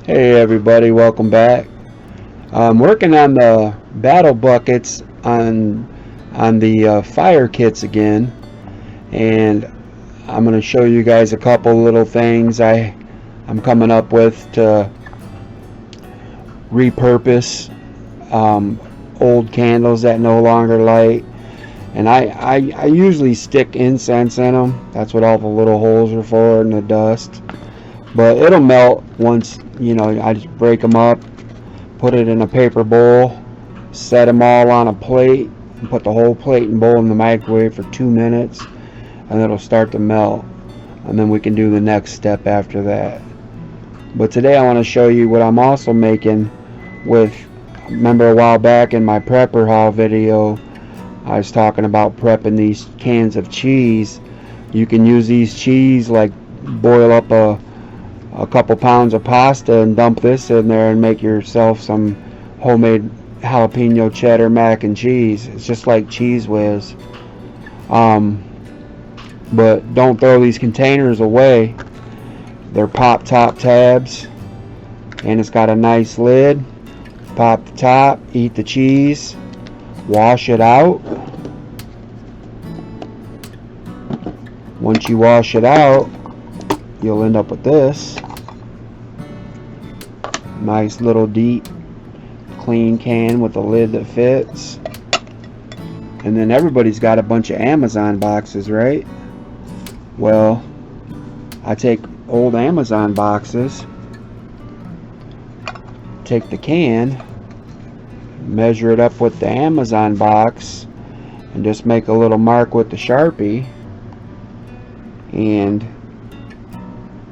Hey everybody, welcome back. I'm working on the battle buckets on the fire kits again, and I'm going to show you guys a couple little things I'm coming up with to repurpose old candles that no longer light. And I usually stick incense in them. That's what all the little holes are for, and the dust. But it'll melt once, I just break them up, put it in a paper bowl, set them all on a plate, and put the whole plate and bowl in the microwave for 2 minutes, and it'll start to melt. And then we can do the next step after that. But today I want to show you what I'm also making with, remember a while back in my prepper haul video, I was talking about prepping these cans of cheese. You can use these cheese, like boil up a couple pounds of pasta and dump this in there and make yourself some homemade jalapeno cheddar mac and cheese. It's just like Cheese Whiz. But don't throw these containers away. They're pop top tabs, and it's got a nice lid. Pop the top, eat the cheese, wash it out. Once you wash it out, you'll end up with this nice little deep clean can with a lid that fits. And then everybody's got a bunch of Amazon boxes, right? Well, I take old Amazon boxes, take the can, measure it up with the Amazon box, and just make a little mark with the Sharpie. And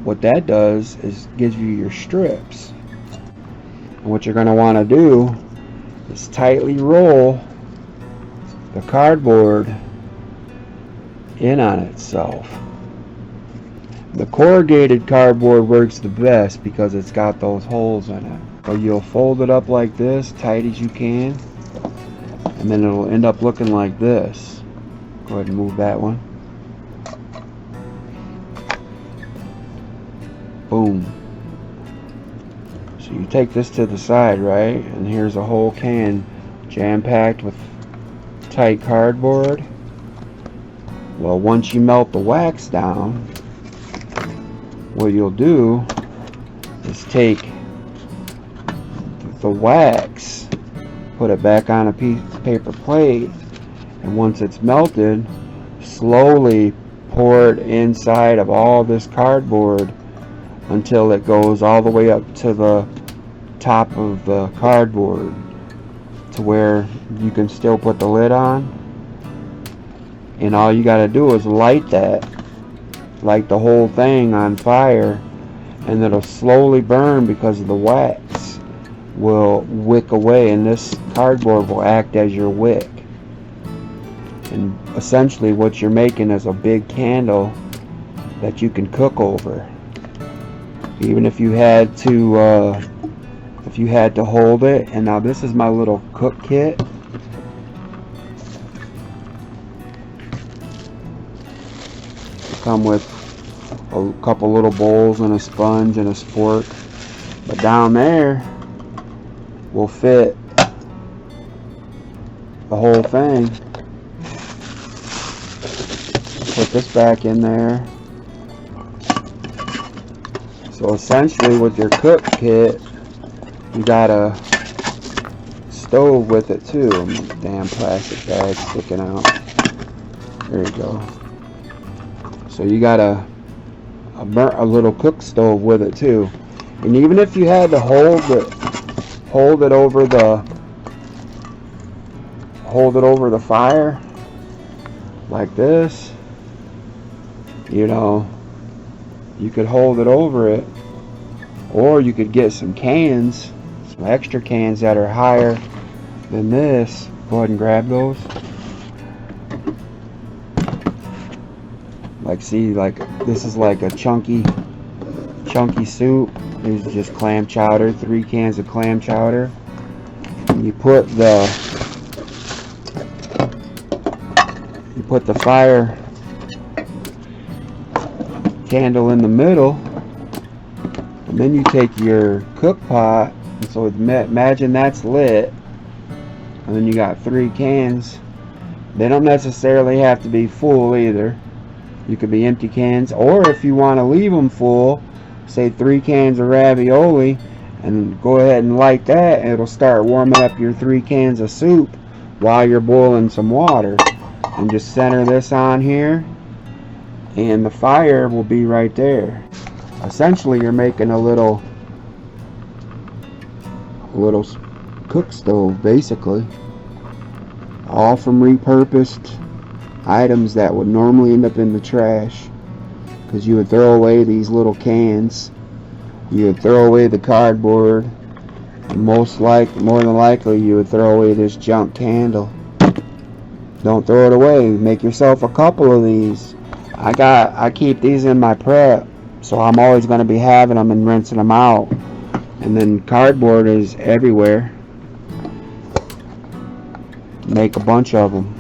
what that does is gives you your strips. And what you're going to want to do is tightly roll the cardboard in on itself. The corrugated cardboard works the best because it's got those holes in it. So you'll fold it up like this, tight as you can, and then it'll end up looking like this. Go ahead and move that one. Boom. So you take this to the side, right? And here's a whole can jam-packed with tight cardboard. Well, once you melt the wax down, what you'll do is take the wax, put it back on a piece of paper plate, and once it's melted, slowly pour it inside of all this cardboard until it goes all the way up to the top of the cardboard to where you can still put the lid on. And all you got to do is light the whole thing on fire, and it'll slowly burn because the wax will wick away, and this cardboard will act as your wick. And essentially what you're making is a big candle that you can cook over. Even if you had to hold it. And now this is my little cook kit. Come with a couple little bowls and a sponge and a spork, but down there will fit the whole thing. Put this back in there. So essentially with your cook kit, you got a stove with it too. Damn plastic bag sticking out. There you go. So you got a little cook stove with it too. And even if you had to hold it over the fire like this, you could hold it over it, or you could get some cans, some extra cans that are higher than this. Go ahead and grab those. Like this is like a chunky soup. These are just clam chowder, 3 cans of clam chowder. You put the fire candle in the middle, And then you take your cook pot, and so imagine that's lit, and then you got 3 cans. They don't necessarily have to be full either. You could be empty cans, or if you want to leave them full, say 3 cans of ravioli, and go ahead and light that, and it'll start warming up your 3 cans of soup while you're boiling some water. And just center this on here, and the fire will be right there. Essentially, you're making a little cook stove, basically, all from repurposed items that would normally end up in the trash, because you would throw away these little cans, you would throw away the cardboard, and more than likely you would throw away this junk candle. Don't throw it away. Make yourself a couple of these. I keep these in my prep, so I'm always going to be having them and rinsing them out. And then cardboard is everywhere. Make a bunch of them.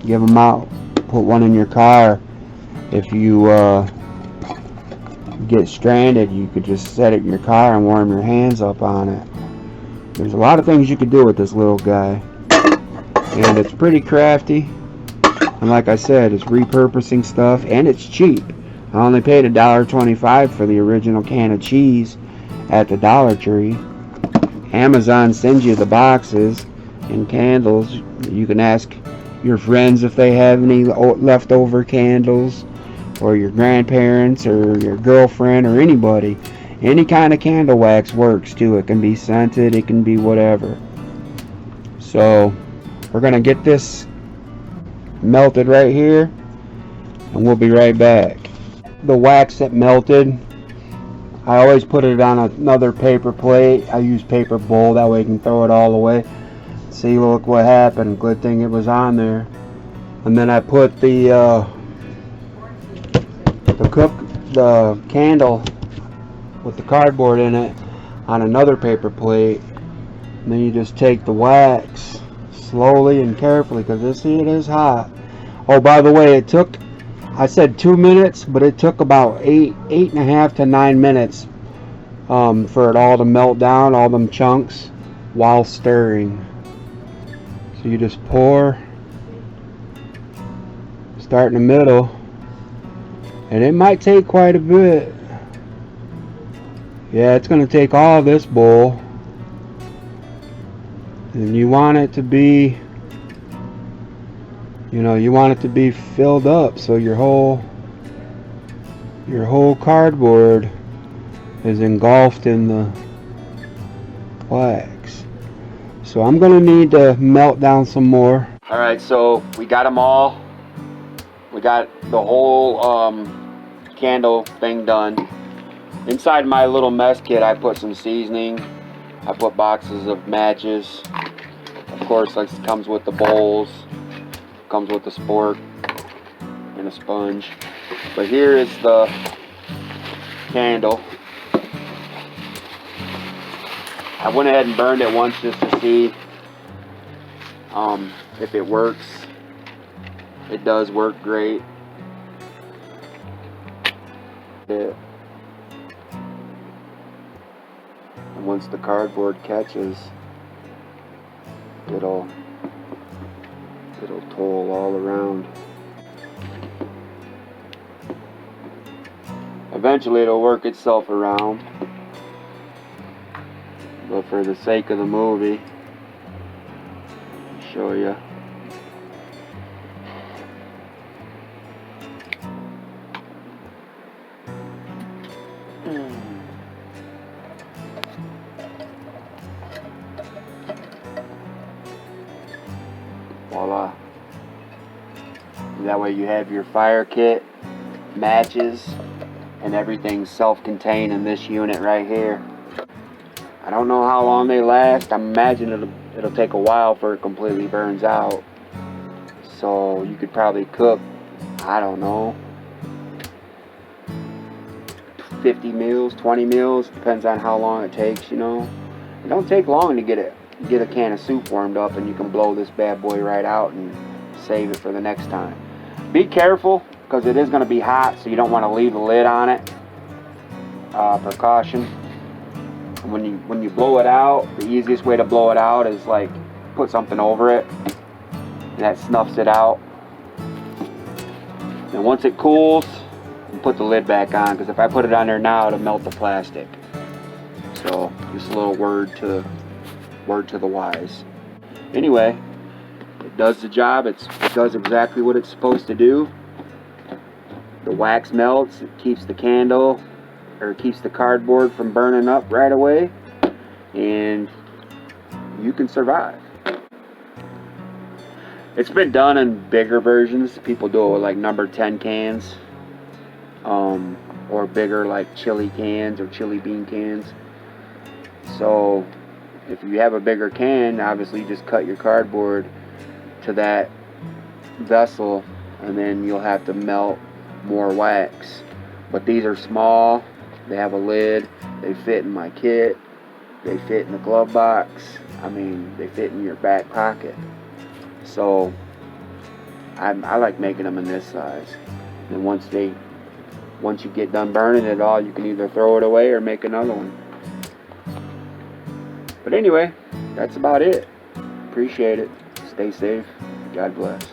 Give them out. Put one in your car. If you get stranded, you could just set it in your car and warm your hands up on it. There's a lot of things you could do with this little guy. And it's pretty crafty. And like I said, it's repurposing stuff, and it's cheap. I only paid $1.25 for the original can of cheese at the Dollar Tree. Amazon sends you the boxes and candles. You can ask your friends if they have any leftover candles, or your grandparents, or your girlfriend, or anybody. Any kind of candle wax works too. It can be scented, it can be whatever. So we're gonna get this melted right here, and we'll be right back. The wax that melted, I always put it on another paper plate. I use paper bowl, that way you can throw it all away. See, look what happened. Good thing it was on there. And then I put the candle with the cardboard in it on another paper plate. And then you just take the wax slowly and carefully, because you see it is hot. Oh, by the way, it took, I said 2 minutes, but it took about 8.5 to 9 minutes for it all to melt down, all them chunks, while stirring. So you just pour, start in the middle, and it might take quite a bit. Yeah, it's going to take all this bowl, and you want it to be, you want it to be filled up, so your whole cardboard is engulfed in the wax. So I'm gonna need to melt down some more. Alright, so we got them all. We got the whole candle thing done. Inside my little mess kit, I put some seasoning. I put boxes of matches. Of course, like, it comes with the bowls. Comes with a spork and a sponge. But here is the candle. I went ahead and burned it once just to see if it works. It does work great. And once the cardboard catches, it'll toll all around. Eventually it'll work itself around, but for the sake of the movie, I'll show you. Voila. That way you have your fire kit, matches, and everything self-contained in this unit right here. I don't know how long they last. I imagine it'll take a while before it completely burns out. So you could probably cook, I don't know, 50 meals, 20 meals, depends on how long it takes, It don't take long to get a can of soup warmed up, and you can blow this bad boy right out and save it for the next time. Be careful, because it is going to be hot, so you don't want to leave the lid on it. Precaution. when you blow it out, the easiest way to blow it out is like put something over it, and that snuffs it out. And once it cools, you put the lid back on, because if I put it on there now, it'll melt the plastic. So just a little word to the wise. Anyway, it does the job. It does exactly what it's supposed to do. The wax melts. It keeps the candle, or it keeps the cardboard from burning up right away, and you can survive. It's been done in bigger versions. People do it with like number 10 cans, or bigger like chili cans or chili bean cans. So if you have a bigger can, obviously just cut your cardboard to that vessel, and then you'll have to melt more wax. But these are small, they have a lid, they fit in my kit, they fit in the glove box, I mean, they fit in your back pocket. So I like making them in this size. And once you get done burning it all, you can either throw it away or make another one. But anyway, that's about it. Appreciate it. Stay safe. God bless.